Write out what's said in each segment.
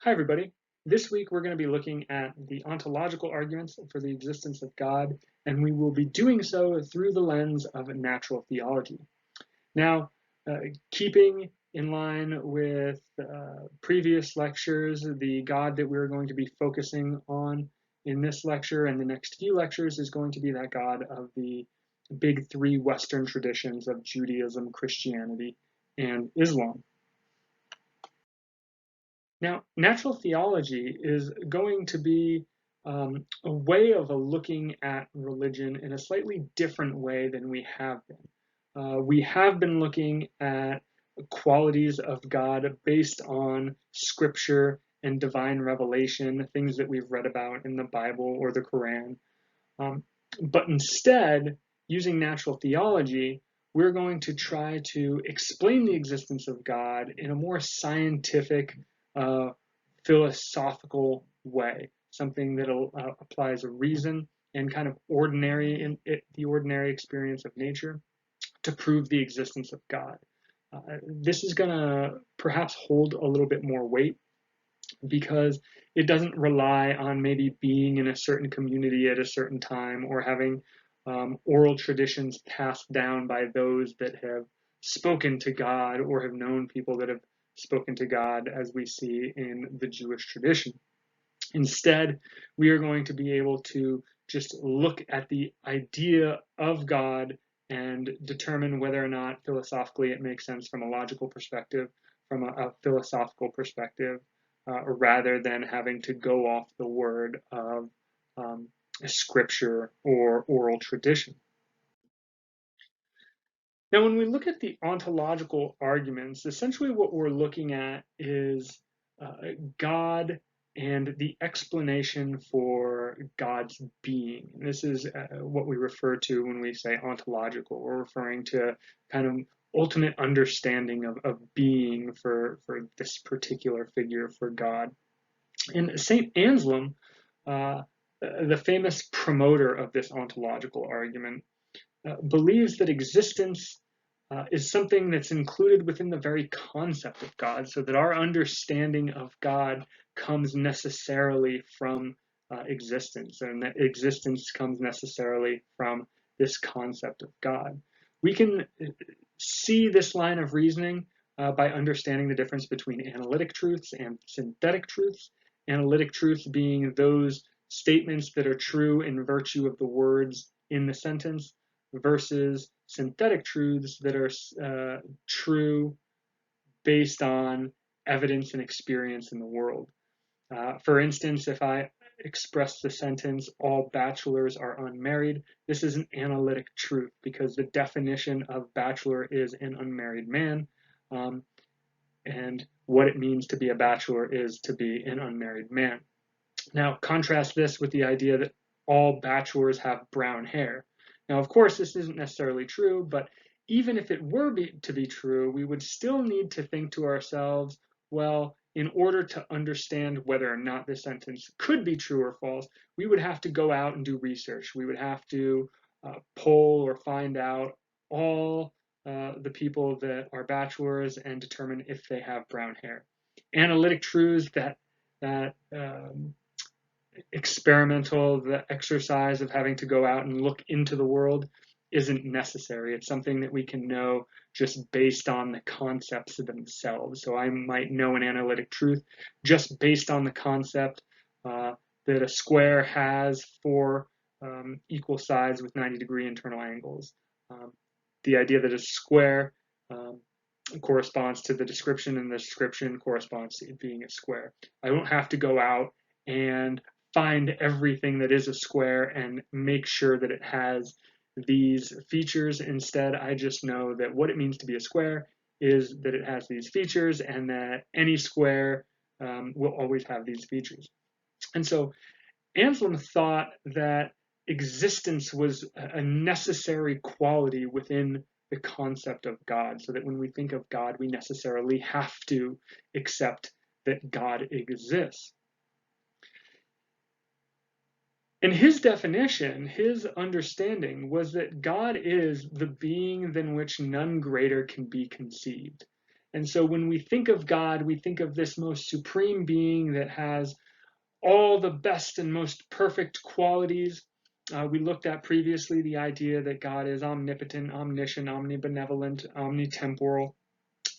Hi, everybody. This week we're going to be looking at the ontological arguments for the existence of God, and we will be doing so through the lens of natural theology. Now, keeping in line with previous lectures, the God that we're going to be focusing on in this lecture and the next few lectures is going to be that God of the big three Western traditions of Judaism, Christianity, and Islam. Now, natural theology is going to be a way of looking at religion in a slightly different way than we have been. We have been looking at qualities of God based on scripture and divine revelation, things that we've read about in the Bible or the Quran. But instead, using natural theology, we're going to try to explain the existence of God in a more scientific, philosophical way, something that applies a reason and kind of the ordinary experience of nature to prove the existence of God. This is going to perhaps hold a little bit more weight because it doesn't rely on maybe being in a certain community at a certain time or having oral traditions passed down by those that have spoken to God or have known people that have spoken to God, as we see in the Jewish tradition. Instead, we are going to be able to just look at the idea of God and determine whether or not philosophically it makes sense from a logical perspective, from a philosophical perspective, rather than having to go off the word of scripture or oral tradition. Now, when we look at the ontological arguments, essentially what we're looking at is God and the explanation for God's being. And this is what we refer to when we say ontological. We're referring to kind of ultimate understanding of being for this particular figure, for God. And St. Anselm, the famous promoter of this ontological argument, believes that existence is something that's included within the very concept of God, so that our understanding of God comes necessarily from existence, and that existence comes necessarily from this concept of God. We can see this line of reasoning by understanding the difference between analytic truths and synthetic truths. Analytic truths being those statements that are true in virtue of the words in the sentence, versus synthetic truths that are true based on evidence and experience in the world. For instance, if I express the sentence, all bachelors are unmarried, this is an analytic truth because the definition of bachelor is an unmarried man, and what it means to be a bachelor is to be an unmarried man. Now, contrast this with the idea that all bachelors have brown hair. Now, of course, this isn't necessarily true, but even if it were to be true, we would still need to think to ourselves, well, in order to understand whether or not this sentence could be true or false, we would have to go out and do research. We would have to poll or find out all the people that are bachelors and determine if they have brown hair. Analytic truths that experimental, the exercise of having to go out and look into the world isn't necessary. It's something that we can know just based on the concepts themselves. So I might know an analytic truth just based on the concept that a square has four equal sides with 90-degree internal angles. The idea that a square corresponds to the description, and the description corresponds to it being a square. I don't have to go out and find everything that is a square and make sure that it has these features. Instead, I just know that what it means to be a square is that it has these features, and that any square will always have these features. And so Anselm thought that existence was a necessary quality within the concept of God, so that when we think of God, we necessarily have to accept that God exists. And his definition, his understanding, was that God is the being than which none greater can be conceived. And so when we think of God, we think of this most supreme being that has all the best and most perfect qualities. We looked at previously the idea that God is omnipotent, omniscient, omnibenevolent, omnitemporal,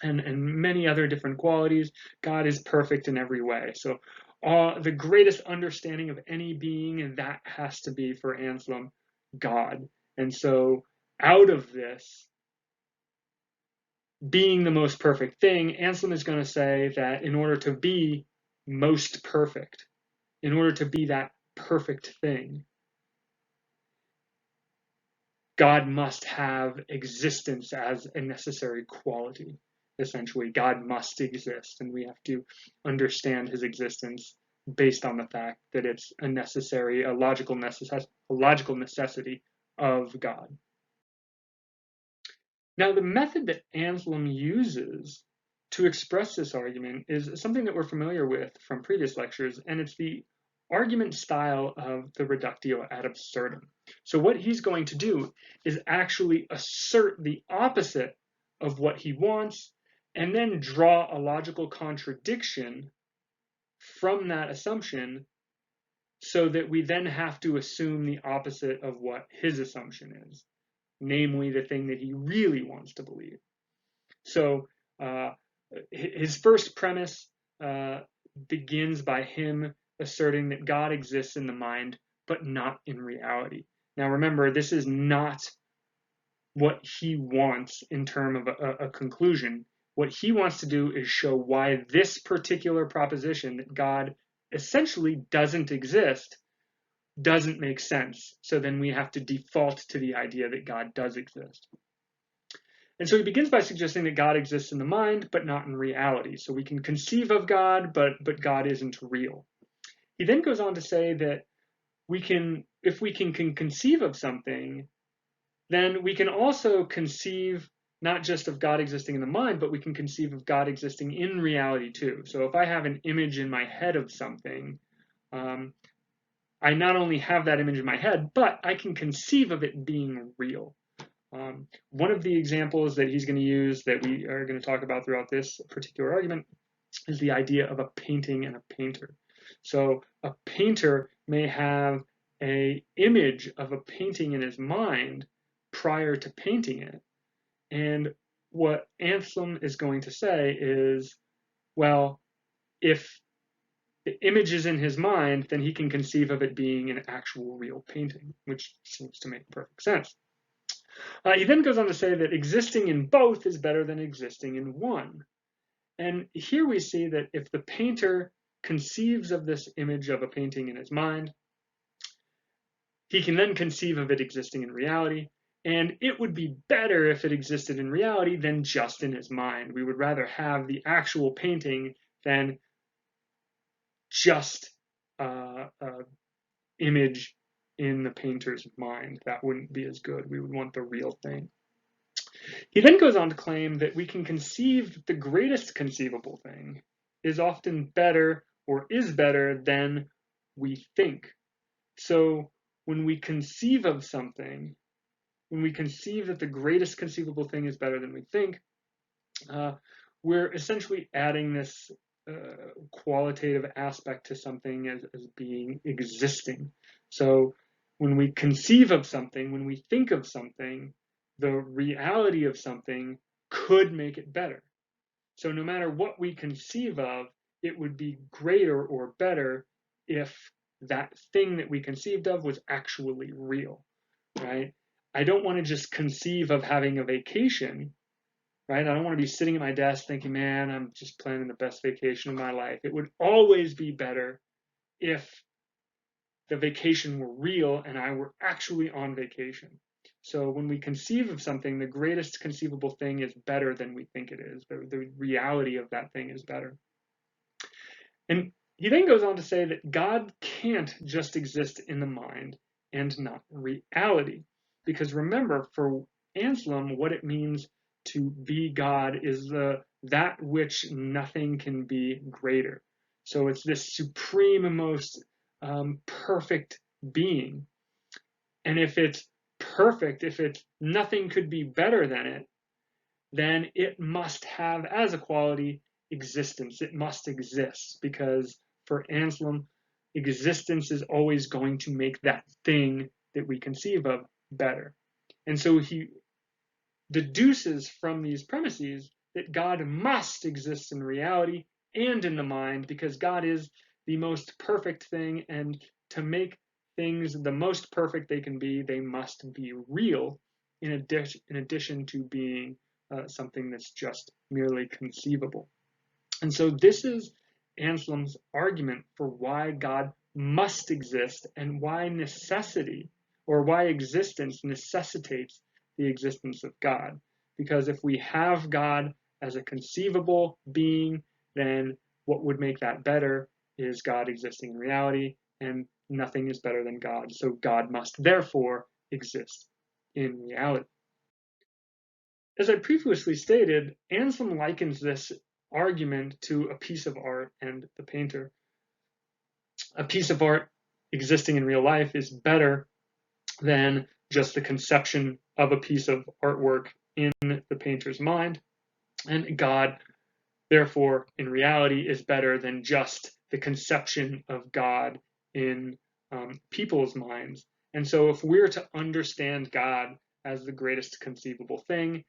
and many other different qualities. God is perfect in every way. So the greatest understanding of any being, and that has to be for Anselm, God. And so out of this, being the most perfect thing, Anselm is going to say that in order to be most perfect, in order to be that perfect thing, God must have existence as a necessary quality. Essentially, God must exist, and we have to understand his existence based on the fact that it's a necessary, a logical necessity of God. Now, the method that Anselm uses to express this argument is something that we're familiar with from previous lectures, and it's the argument style of the reductio ad absurdum. So what he's going to do is actually assert the opposite of what he wants, and then draw a logical contradiction from that assumption, so that we then have to assume the opposite of what his assumption is, namely the thing that he really wants to believe. So his first premise begins by him asserting that God exists in the mind, but not in reality. Now remember, this is not what he wants in terms of a conclusion. What he wants to do is show why this particular proposition, that God essentially doesn't exist, doesn't make sense. So then we have to default to the idea that God does exist. And so he begins by suggesting that God exists in the mind, but not in reality. So we can conceive of God, but God isn't real. He then goes on to say that if we can conceive of something, then we can also conceive not just of God existing in the mind, but we can conceive of God existing in reality too. So if I have an image in my head of something, I not only have that image in my head, but I can conceive of it being real. One of the examples that he's going to use that we are going to talk about throughout this particular argument is the idea of a painting and a painter. So a painter may have an image of a painting in his mind prior to painting it. And what Anselm is going to say is, well, if the image is in his mind, then he can conceive of it being an actual real painting, which seems to make perfect sense. He then goes on to say that existing in both is better than existing in one. And here we see that if the painter conceives of this image of a painting in his mind, he can then conceive of it existing in reality. And it would be better if it existed in reality than just in his mind. We would rather have the actual painting than just an image in the painter's mind. That wouldn't be as good. We would want the real thing. He then goes on to claim that we can conceive that the greatest conceivable thing is often better or is better than we think. So when we conceive of something, when we conceive that the greatest conceivable thing is better than we think, we're essentially adding this qualitative aspect to something as being existing. So when we conceive of something, when we think of something, the reality of something could make it better. So no matter what we conceive of, it would be greater or better if that thing that we conceived of was actually real, right? I don't want to just conceive of having a vacation, right? I don't want to be sitting at my desk thinking, man, I'm just planning the best vacation of my life. It would always be better if the vacation were real and I were actually on vacation. So when we conceive of something, the greatest conceivable thing is better than we think it is. The reality of that thing is better. And he then goes on to say that God can't just exist in the mind and not reality. Because remember, for Anselm, what it means to be God is that which nothing can be greater. So it's this supreme, most perfect being. And if it's perfect, if it's nothing could be better than it, then it must have as a quality existence. It must exist, because for Anselm, existence is always going to make that thing that we conceive of better. And so he deduces from these premises that God must exist in reality and in the mind, because God is the most perfect thing, and to make things the most perfect they can be, they must be real, in addition to being something that's just merely conceivable. And so this is Anselm's argument for why God must exist, and why necessity, or why existence necessitates the existence of God. Because if we have God as a conceivable being, then what would make that better is God existing in reality, and nothing is better than God. So God must therefore exist in reality. As I previously stated, Anselm likens this argument to a piece of art and the painter. A piece of art existing in real life is better than just the conception of a piece of artwork in the painter's mind. And God, therefore, in reality, is better than just the conception of God in people's minds. And so, if we're to understand God as the greatest conceivable thing,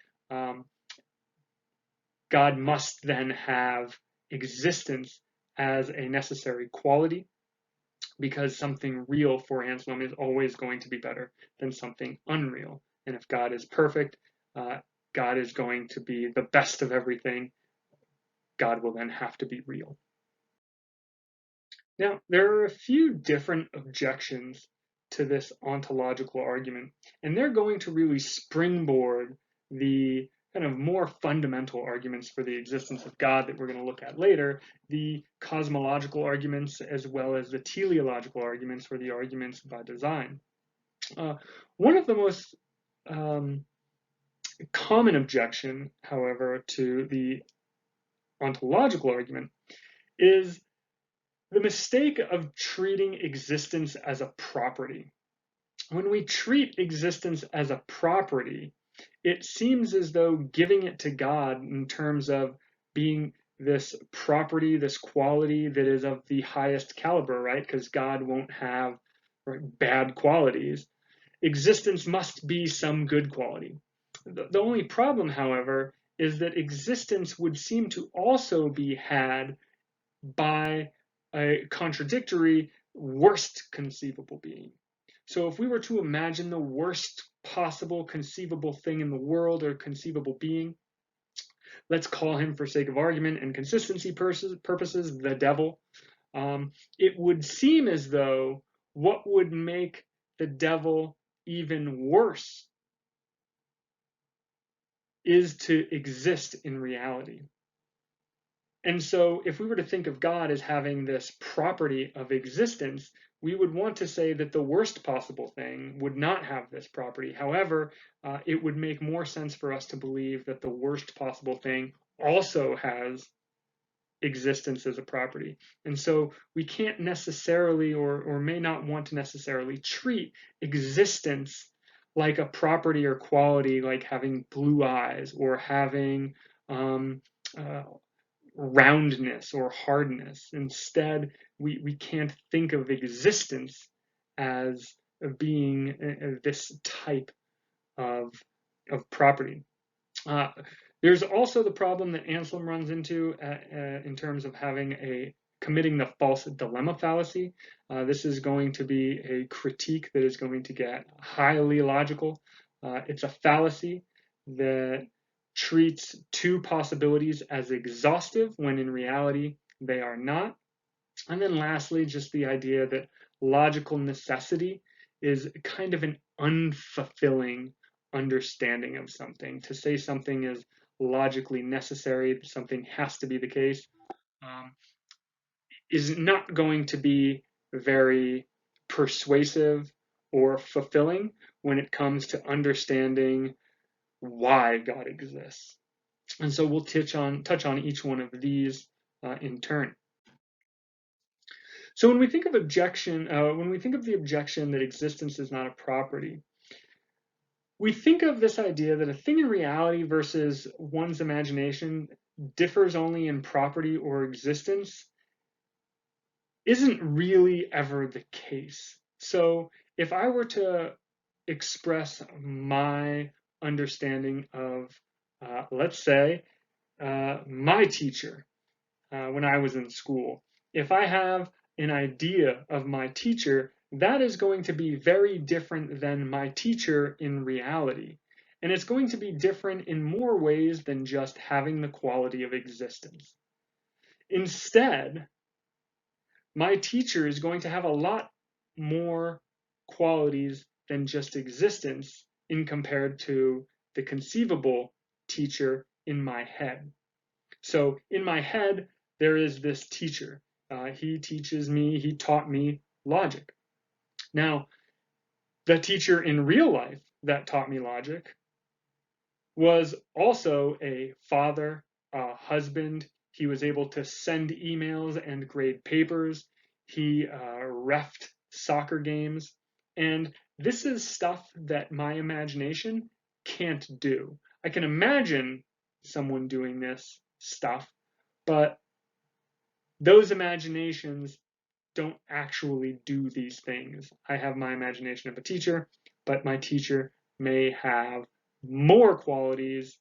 God must then have existence as a necessary quality, because something real for Anselm is always going to be better than something unreal. And if God is perfect, God is going to be the best of everything. God will then have to be real. Now, there are a few different objections to this ontological argument, and they're going to really springboard the kind of more fundamental arguments for the existence of God that we're going to look at later, the cosmological arguments as well as the teleological arguments, or the arguments by design. One of the most common objection, however, to the ontological argument is the mistake of treating existence as a property. When we treat existence as a property, it seems as though giving it to God in terms of being this property, this quality that is of the highest caliber, right? Because God won't have bad qualities. Existence must be some good quality. The only problem, however, is that existence would seem to also be had by a contradictory worst conceivable being. So if we were to imagine the worst possible conceivable thing in the world, or conceivable being, let's call him, for sake of argument and consistency purposes, the devil, it would seem as though what would make the devil even worse is to exist in reality. And so if we were to think of God as having this property of existence, we would want to say that the worst possible thing would not have this property. However, it would make more sense for us to believe that the worst possible thing also has existence as a property. And so we can't necessarily, or may not want to necessarily, treat existence like a property or quality, like having blue eyes, or having roundness or hardness. Instead, we can't think of existence as being this type of property. There's also the problem that Anselm runs into in terms of committing the false dilemma fallacy. This is going to be a critique that is going to get highly logical. It's a fallacy that treats two possibilities as exhaustive when in reality they are not. And then lastly, just the idea that logical necessity is kind of an unfulfilling understanding of something. To say something is logically necessary, something has to be the case, is not going to be very persuasive or fulfilling when it comes to understanding why God exists. And so we'll touch on each one of these in turn. So when we think of the objection that existence is not a property, we think of this idea that a thing in reality versus one's imagination differs only in property or existence isn't really ever the case. So if I were to express my understanding of, let's say, my teacher when I was in school, if I have an idea of my teacher, that is going to be very different than my teacher in reality. And it's going to be different in more ways than just having the quality of existence. Instead, my teacher is going to have a lot more qualities than just existence in compared to the conceivable teacher in my head. So in my head, there is this teacher. He teaches me, he taught me logic. Now, the teacher in real life that taught me logic was also a father, a husband. He was able to send emails and grade papers. He reffed soccer games. And this is stuff that my imagination can't do. I can imagine someone doing this stuff, but those imaginations don't actually do these things. I have my imagination of a teacher, but my teacher may have more qualities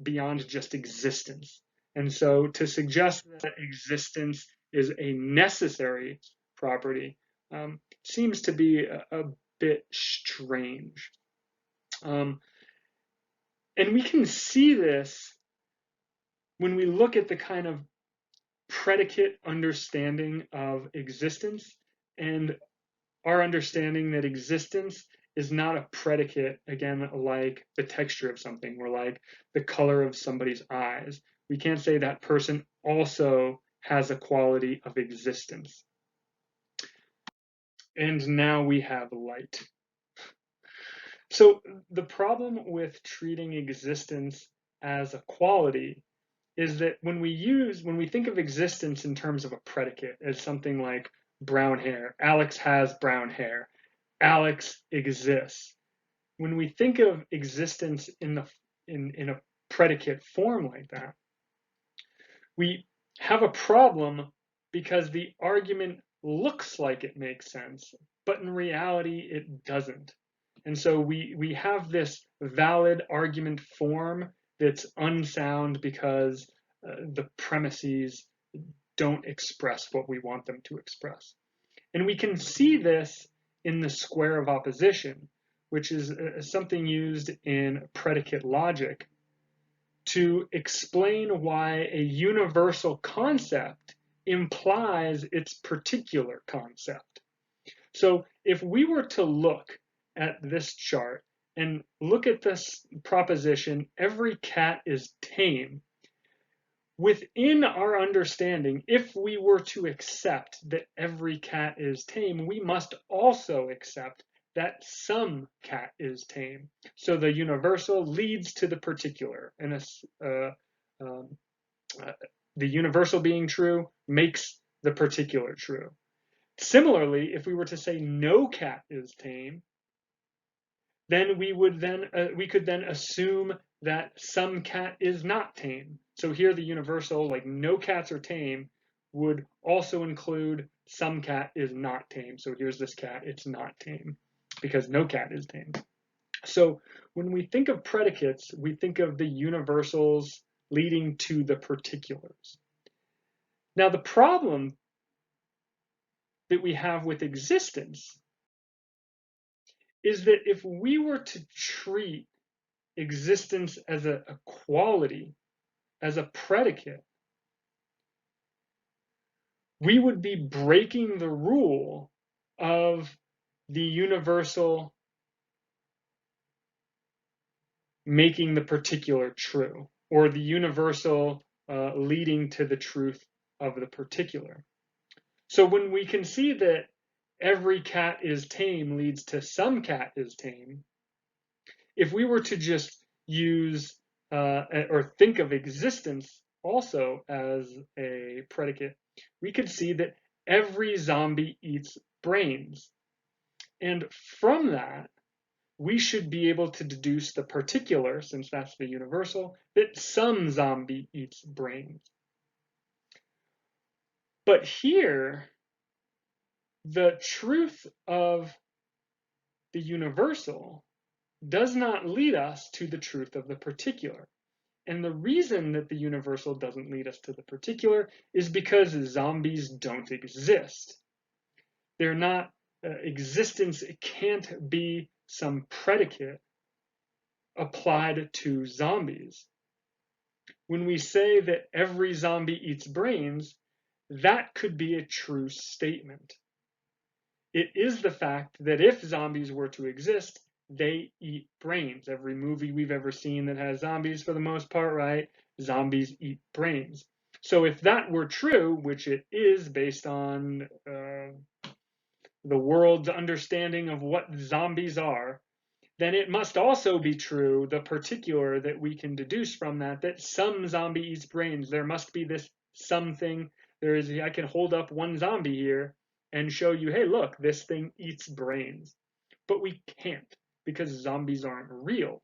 beyond just existence. And so to suggest that existence is a necessary property seems to be a bit strange. And we can see this when we look at the kind of predicate understanding of existence and our understanding that existence is not a predicate, again, like the texture of something or like the color of somebody's eyes. We can't say that person also has a quality of existence. And now we have light. So the problem with treating existence as a quality is that when we think of existence in terms of a predicate as something like brown hair, Alex has brown hair, Alex exists. When we think of existence in a predicate form like that, we have a problem because the argument looks like it makes sense, but in reality it doesn't. And so we have this valid argument form that's unsound because the premises don't express what we want them to express. And we can see this in the square of opposition, which is something used in predicate logic to explain why a universal concept implies its particular concept. So if we were to look at this chart and look at this proposition, every cat is tame, within our understanding, if we were to accept that every cat is tame, we must also accept that some cat is tame. So the universal leads to the particular, and the universal being true makes the particular true. Similarly, if we were to say no cat is tame, then we could then assume that some cat is not tame. So here the universal, like no cats are tame, would also include some cat is not tame. So here's this cat, it's not tame because no cat is tame. So when we think of predicates, we think of the universals leading to the particulars. Now the problem that we have with existence is that if we were to treat existence as a quality, as a predicate, we would be breaking the rule of the universal making the particular true, or the universal leading to the truth of the particular. So when we can see that every cat is tame leads to some cat is tame, if we were to just use or think of existence also as a predicate, we could see that every zombie eats brains. And from that, we should be able to deduce the particular, since that's the universal, that some zombie eats brains. But here, the truth of the universal does not lead us to the truth of the particular. And the reason that the universal doesn't lead us to the particular is because zombies don't exist. They're not, existence can't be some predicate applied to zombies. When we say that every zombie eats brains, that could be a true statement. It is the fact that if zombies were to exist, they eat brains. Every movie we've ever seen that has zombies, for the most part, right? Zombies eat brains. So if that were true, which it is based on the world's understanding of what zombies are, then it must also be true, the particular that we can deduce from that, that some zombie eats brains. There must be this something. I can hold up one zombie here and show you, hey, look, this thing eats brains. But we can't, because zombies aren't real.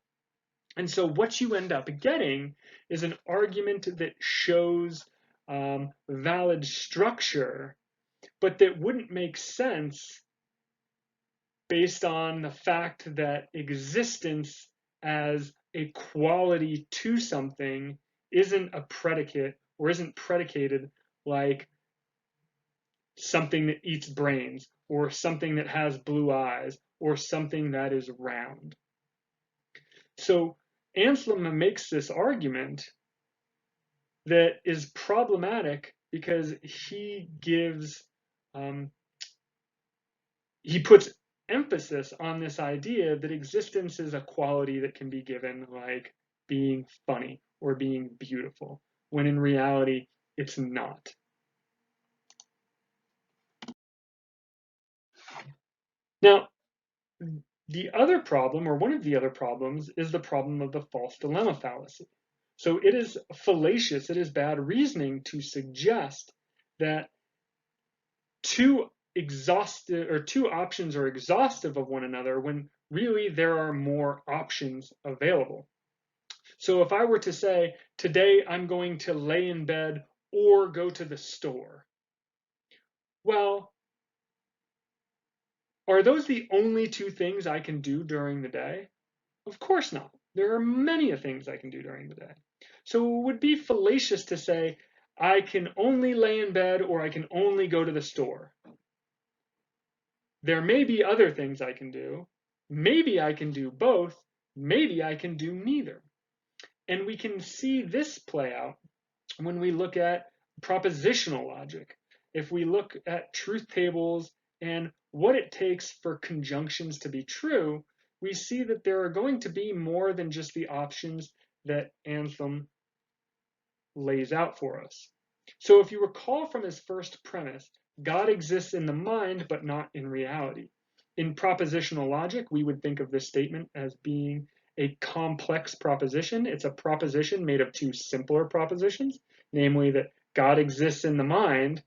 And so what you end up getting is an argument that shows valid structure, but that wouldn't make sense based on the fact that existence as a quality to something isn't a predicate or isn't predicated like something that eats brains or something that has blue eyes or something that is round. So Anselm makes this argument that is problematic because he puts emphasis on this idea that existence is a quality that can be given, like being funny or being beautiful, when in reality it's not. Now, the other problem, or one of the other problems, is the problem of the false dilemma fallacy. So it is fallacious, it is bad reasoning to suggest that two options are exhaustive of one another when really there are more options available. So if I were to say, today I'm going to lay in bed or go to the store, well, are those the only two things I can do during the day? Of course not. There are many things I can do during the day. So it would be fallacious to say, I can only lay in bed or I can only go to the store. There may be other things I can do. Maybe I can do both. Maybe I can do neither. And we can see this play out when we look at propositional logic. If we look at truth tables and what it takes for conjunctions to be true, we see that there are going to be more than just the options that Anselm lays out for us. So if you recall from his first premise, God exists in the mind, but not in reality. In propositional logic, we would think of this statement as being a complex proposition. It's a proposition made of two simpler propositions, namely that God exists in the mind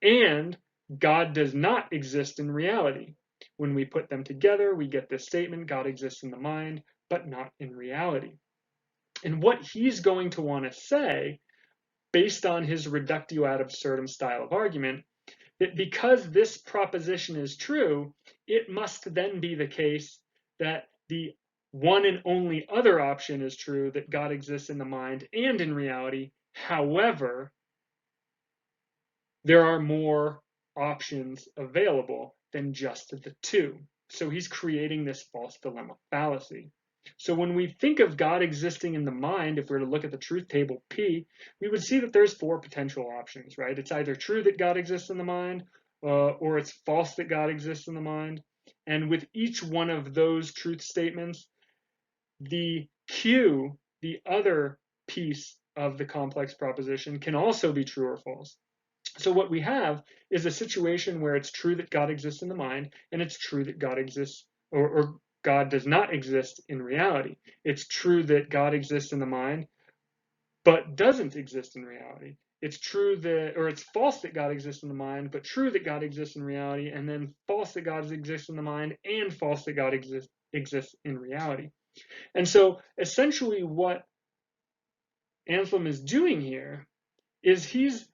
and God does not exist in reality. When we put them together, we get this statement, God exists in the mind, but not in reality. And what he's going to want to say, based on his reductio ad absurdum style of argument, that because this proposition is true, it must then be the case that the one and only other option is true, that God exists in the mind and in reality. However, there are more options available than just the two. So he's creating this false dilemma fallacy. So when we think of God existing in the mind, if we were to look at the truth table P, we would see that there's four potential options, right? It's either true that God exists in the mind, or it's false that God exists in the mind. And with each one of those truth statements, the Q, the other piece of the complex proposition, can also be true or false. So what we have is a situation where it's true that God exists in the mind, and it's true that God exists, or God does not exist in reality. It's true that God exists in the mind, but doesn't exist in reality. It's true that, or it's false that God exists in the mind, but true that God exists in reality, and then false that God exists in the mind, and false that God exists exists in reality. And so essentially what Anselm is doing here is he's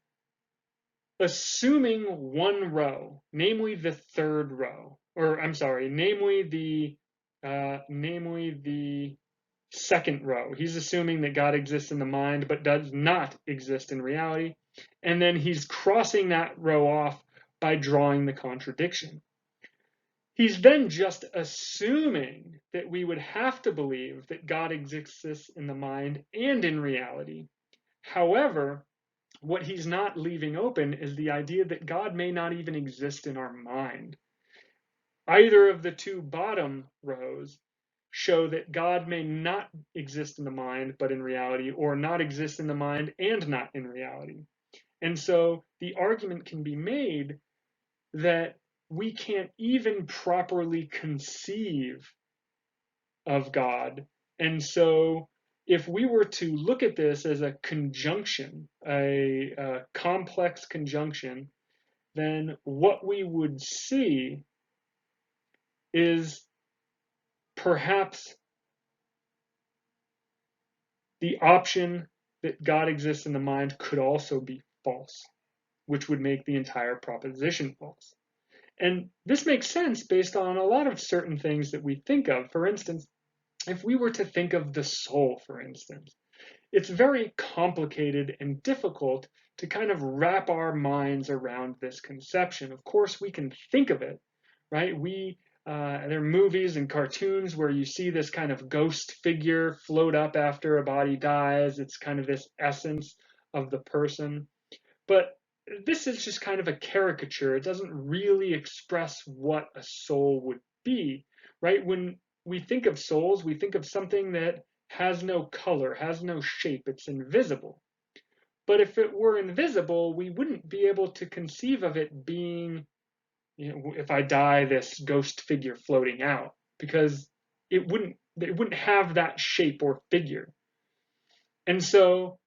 assuming one row, namely the third row, or I'm sorry, namely the second row. He's assuming that God exists in the mind but does not exist in reality. And then he's crossing that row off by drawing the contradiction. He's then just assuming that we would have to believe that God exists in the mind and in reality. However, what he's not leaving open is the idea that God may not even exist in our mind. Either of the two bottom rows show that God may not exist in the mind, but in reality, or not exist in the mind and not in reality. And so the argument can be made that we can't even properly conceive of God. And so if we were to look at this as a conjunction, a complex conjunction, then what we would see is perhaps the option that God exists in the mind could also be false, which would make the entire proposition false. And this makes sense based on a lot of certain things that we think of. For instance, if we were to think of the soul, for instance, it's very complicated and difficult to kind of wrap our minds around this conception. Of course, we can think of it, right? There are movies and cartoons where you see this kind of ghost figure float up after a body dies. It's kind of this essence of the person. But this is just kind of a caricature. It doesn't really express what a soul would be, right? When we think of souls, we think of something that has no color, has no shape, it's invisible. But if it were invisible, we wouldn't be able to conceive of it being, if I die, this ghost figure floating out, because it wouldn't have that shape or figure. And so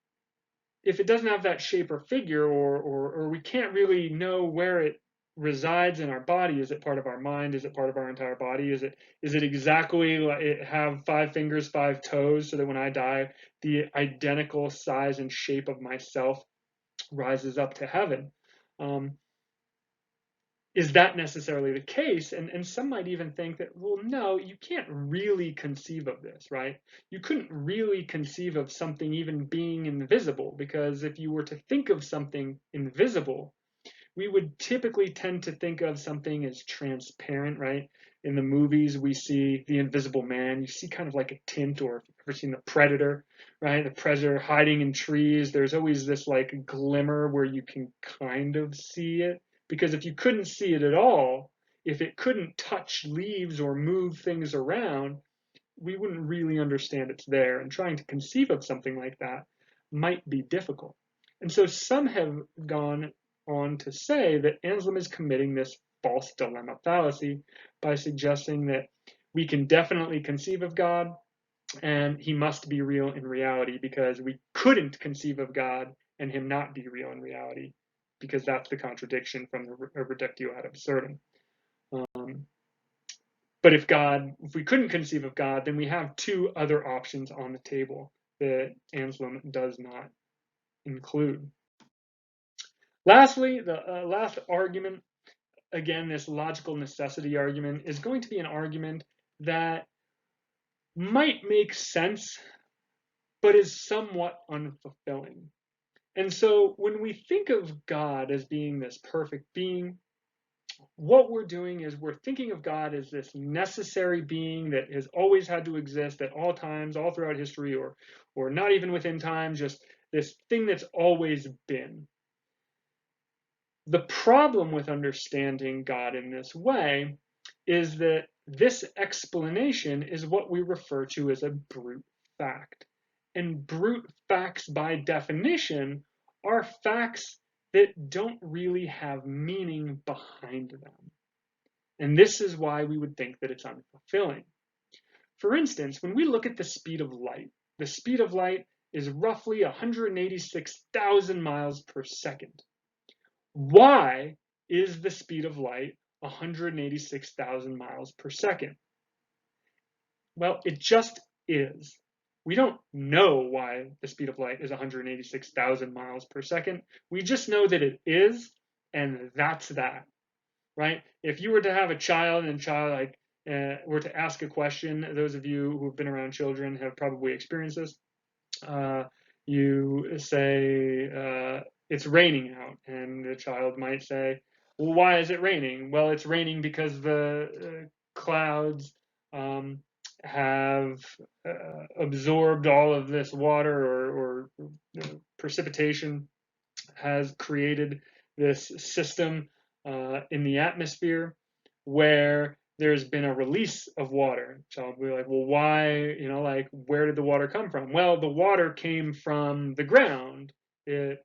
if it doesn't have that shape or figure, or we can't really know where it resides in our body, is it part of our mind? Is it part of our entire body? Is it exactly like it have 5 fingers, 5 toes, so that when I die, the identical size and shape of myself rises up to heaven? Is that necessarily the case? And some might even think that, well, no, you can't really conceive of this, right? You couldn't really conceive of something even being invisible, because if you were to think of something invisible, we would typically tend to think of something as transparent, right? In the movies, we see the Invisible Man. You see kind of like a tint, or if you've ever seen The Predator, right? The Predator hiding in trees. There's always this like glimmer where you can kind of see it. Because if you couldn't see it at all, if it couldn't touch leaves or move things around, we wouldn't really understand it's there. And trying to conceive of something like that might be difficult. And so some have gone on to say that Anselm is committing this false dilemma fallacy by suggesting that we can definitely conceive of God and he must be real in reality, because we couldn't conceive of God and him not be real in reality, because that's the contradiction from the reductio ad absurdum. But if we couldn't conceive of God, then we have 2 other options on the table that Anselm does not include. Lastly, the last argument, again, this logical necessity argument, is going to be an argument that might make sense, but is somewhat unfulfilling. And so when we think of God as being this perfect being, what we're doing is we're thinking of God as this necessary being that has always had to exist at all times, all throughout history, or not even within time, just this thing that's always been. The problem with understanding God in this way is that this explanation is what we refer to as a brute fact. And brute facts, by definition, are facts that don't really have meaning behind them. And this is why we would think that it's unfulfilling. For instance, when we look at the speed of light, the speed of light is roughly 186,000 miles per second. Why is the speed of light 186,000 miles per second? Well, it just is. We don't know why the speed of light is 186,000 miles per second. We just know that it is, and that's that, right? If you were to have a child and child were to ask a question, those of you who have been around children have probably experienced this. You say it's raining out, and the child might say, "Well, why is it raining?" Well, it's raining because the clouds um, have absorbed all of this water, or precipitation has created this system in the atmosphere where there's been a release of water. So I'll be like, well, why, like, where did the water come from? Well, the water came from the ground. It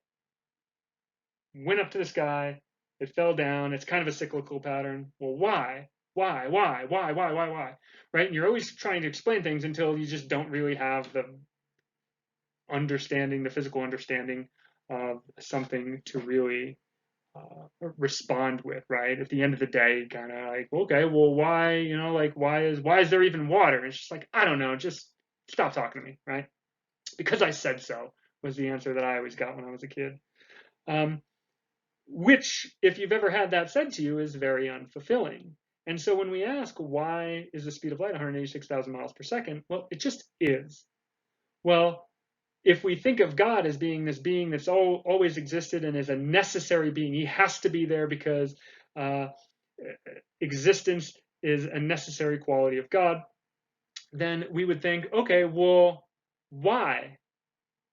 went up to the sky. It fell down. It's kind of a cyclical pattern. Well, why? Why? Right? And you're always trying to explain things until you just don't really have the understanding, the physical understanding of something to really respond with, right? At the end of the day, kind of like, okay, well, why, like, why is there even water? And it's just like, I don't know, just stop talking to me, right? Because I said so was the answer that I always got when I was a kid. Which, if you've ever had that said to you, is very unfulfilling. And so when we ask, why is the speed of light 186,000 miles per second? Well, it just is. Well, if we think of God as being this being that's always existed and is a necessary being, he has to be there because uh, existence is a necessary quality of God, then we would think, okay, well, why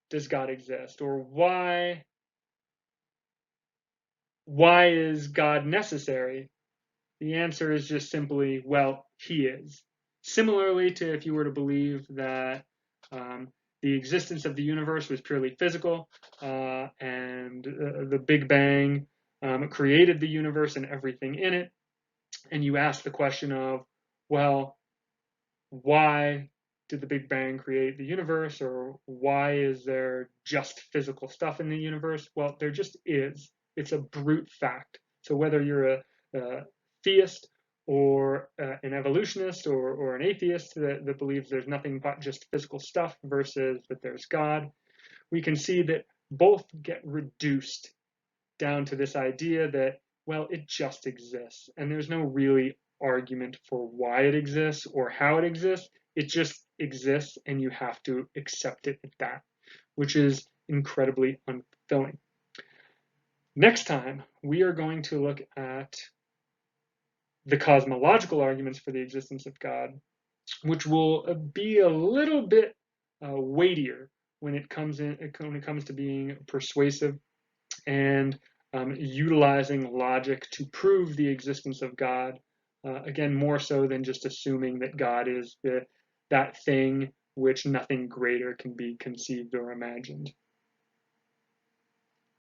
does God exist? Or why is God necessary? The answer is just simply, well, he is. Similarly to if you were to believe that the existence of the universe was purely physical and the Big Bang created the universe and everything in it, and you ask the question of, well, why did the Big Bang create the universe, or why is there just physical stuff in the universe? Well, there just is. It's a brute fact. So whether you're a theist or an evolutionist or an atheist that believes there's nothing but just physical stuff versus that there's God, we can see that both get reduced down to this idea that, well, it just exists. And there's no really argument for why it exists or how it exists. It just exists, and you have to accept it at that, which is incredibly unfulfilling. Next time, we are going to look at the cosmological arguments for the existence of God, which will be a little bit weightier when it comes to being persuasive and utilizing logic to prove the existence of God. Again, more so than just assuming that God is that thing which nothing greater can be conceived or imagined.